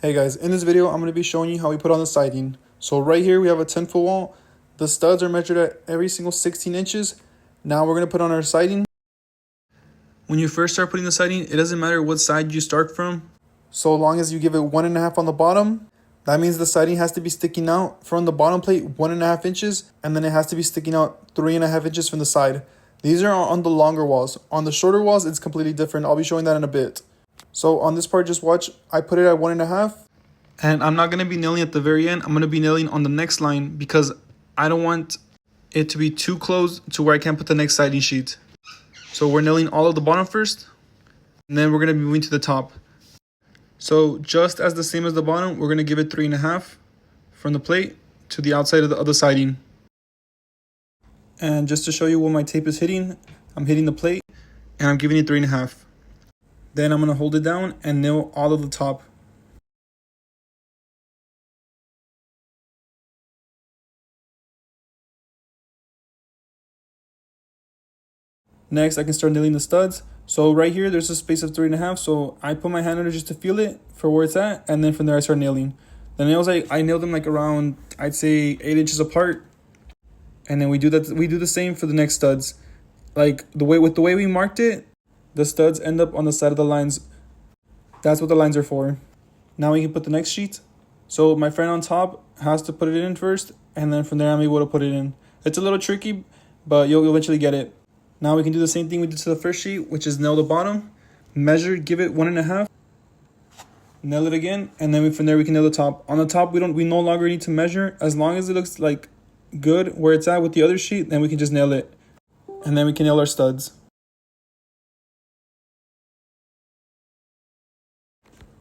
Hey guys, in this video I'm going to be showing you how we put on the siding. So right here we have a 10-foot wall. The studs are measured at every single 16 inches. Now we're going to put on our siding. When you first start putting the siding, it doesn't matter what side you start from. So long as you give it 1.5 on the bottom, that means the siding has to be sticking out from the bottom plate 1.5 inches, and then it has to be sticking out 3.5 inches from the side. These are on the longer walls. On the shorter walls, it's completely different. I'll be showing that in a bit. So on this part, just watch. I put it at 1.5. And I'm not going to be nailing at the very end. I'm going to be nailing on the next line because I don't want it to be too close to where I can't put the next siding sheet. So we're nailing all of the bottom first, and then we're going to be moving to the top. So just as the same as the bottom, we're going to give it 3.5 from the plate to the outside of the other siding. And just to show you what my tape is hitting, I'm hitting the plate and I'm giving it 3.5. Then I'm going to hold it down and nail all of the top. Next, I can start nailing the studs. So right here, there's a space of 3.5. So I put my hand under just to feel it for where it's at. And then from there, I start nailing. The nails, I nailed them like around, I'd say 8 inches apart. And then we do the same for the next studs. Like the way we marked it, the studs end up on the side of the lines. That's what the lines are for. Now we can put the next sheet. So my friend on top has to put it in first, and then from there I'm able to put it in. It's a little tricky, but you'll eventually get it. Now we can do the same thing we did to the first sheet, which is nail the bottom, measure, give it 1.5, nail it again, and then from there we can nail the top. On the top, we no longer need to measure. As long as it looks like good where it's at with the other sheet, then we can just nail it. And then we can nail our studs.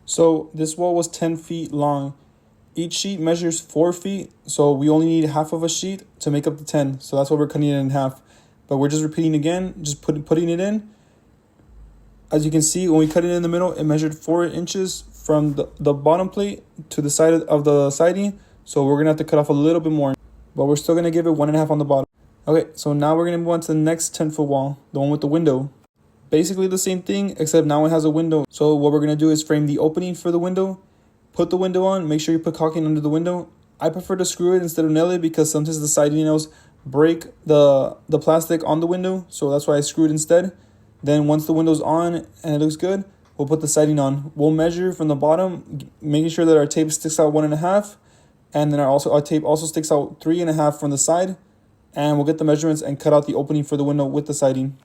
So this wall was 10 feet long. Each sheet measures 4 feet, so we only need half of a sheet to make up the 10. So that's why we're cutting it in half. But we're just repeating again, just putting it in. As you can see, when we cut it in the middle, it measured 4 inches from the bottom plate to the side of the siding. So we're going to have to cut off a little bit more. But we're still going to give it 1.5 on the bottom. Okay, so now we're going to move on to the next 10-foot wall, the one with the window. Basically the same thing, except now it has a window. So what we're going to do is frame the opening for the window, put the window on, make sure you put caulking under the window. I prefer to screw it instead of nail it because sometimes the siding nails break the plastic on the window. So that's why I screw it instead. Then once the window's on and it looks good, we'll put the siding on. We'll measure from the bottom, making sure that our tape sticks out 1.5. And then our tape also sticks out 3.5 from the side. And we'll get the measurements and cut out the opening for the window with the siding.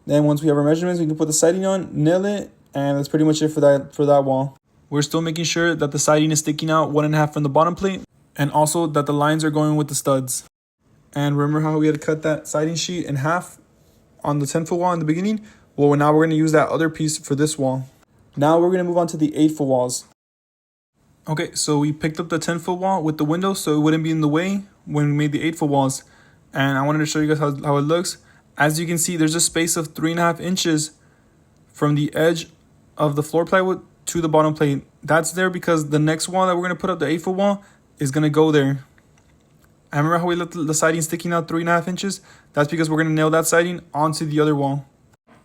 Then once we have our measurements, we can put the siding on, nail it, and that's pretty much it for that wall. We're still making sure that the siding is sticking out 1.5 from the bottom plate, and also that the lines are going with the studs. And remember how we had cut that siding sheet in half on the 10-foot wall in the beginning? Well, now we're going to use that other piece for this wall. Now we're going to move on to the 8-foot walls. Okay, so we picked up the 10-foot wall with the window so it wouldn't be in the way when we made the 8-foot walls. And I wanted to show you guys how it looks. As you can see, there's a space of 3.5 inches from the edge of the floor plywood to the bottom plate. That's there because the next wall that we're going to put up, the 8-foot wall, is going to go there. I remember how we left the siding sticking out 3.5 inches? That's because we're going to nail that siding onto the other wall.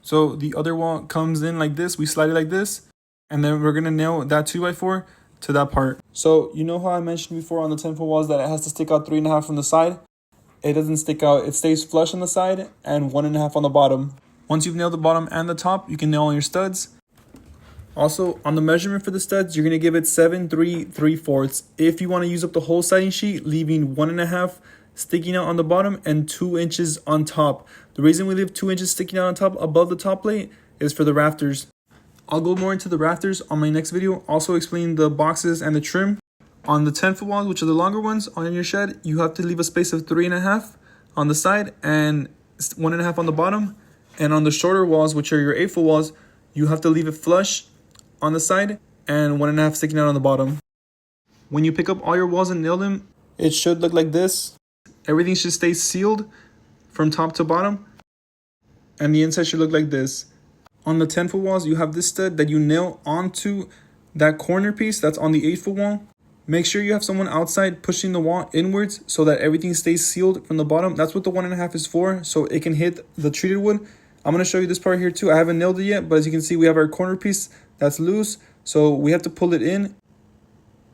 So the other wall comes in like this. We slide it like this. And then we're going to nail that 2x4 to that part. So you know how I mentioned before on the 10-foot walls that it has to stick out 3.5 from the side? It doesn't stick out. It stays flush on the side and 1.5 on the bottom. Once you've nailed the bottom and the top, you can nail on your studs. Also, on the measurement for the studs, you're going to give it 7 3/4. If you want to use up the whole siding sheet, leaving 1.5 sticking out on the bottom and 2 inches on top. The reason we leave 2 inches sticking out on top above the top plate is for the rafters. I'll go more into the rafters on my next video, also explain the boxes and the trim. On the 10-foot walls, which are the longer ones on your shed, you have to leave a space of 3.5 on the side and 1.5 on the bottom. And on the shorter walls, which are your 8-foot walls, you have to leave it flush on the side and 1.5 sticking out on the bottom. When you pick up all your walls and nail them, it should look like this. Everything should stay sealed from top to bottom, and the inside should look like this. On the 10-foot walls, you have this stud that you nail onto that corner piece that's on the 8-foot wall. Make sure you have someone outside pushing the wall inwards so that everything stays sealed from the bottom. That's what the 1.5 is for, so it can hit the treated wood. I'm going to show you this part here too. I haven't nailed it yet, but as you can see, we have our corner piece that's loose. So we have to pull it in.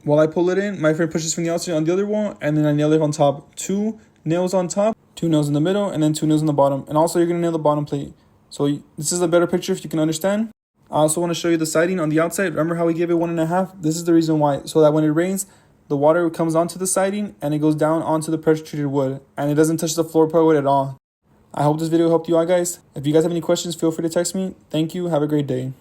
While I pull it in, my friend pushes from the outside on the other wall, and then I nail it on top. 2 nails on top, 2 nails in the middle, and then 2 nails on the bottom. And also you're going to nail the bottom plate. So this is a better picture if you can understand. I also want to show you the siding on the outside. Remember how we gave it 1.5? This is the reason why. So that when it rains, the water comes onto the siding and it goes down onto the pressure treated wood. And it doesn't touch the floor part at all. I hope this video helped you out, guys. If you guys have any questions, feel free to text me. Thank you. Have a great day.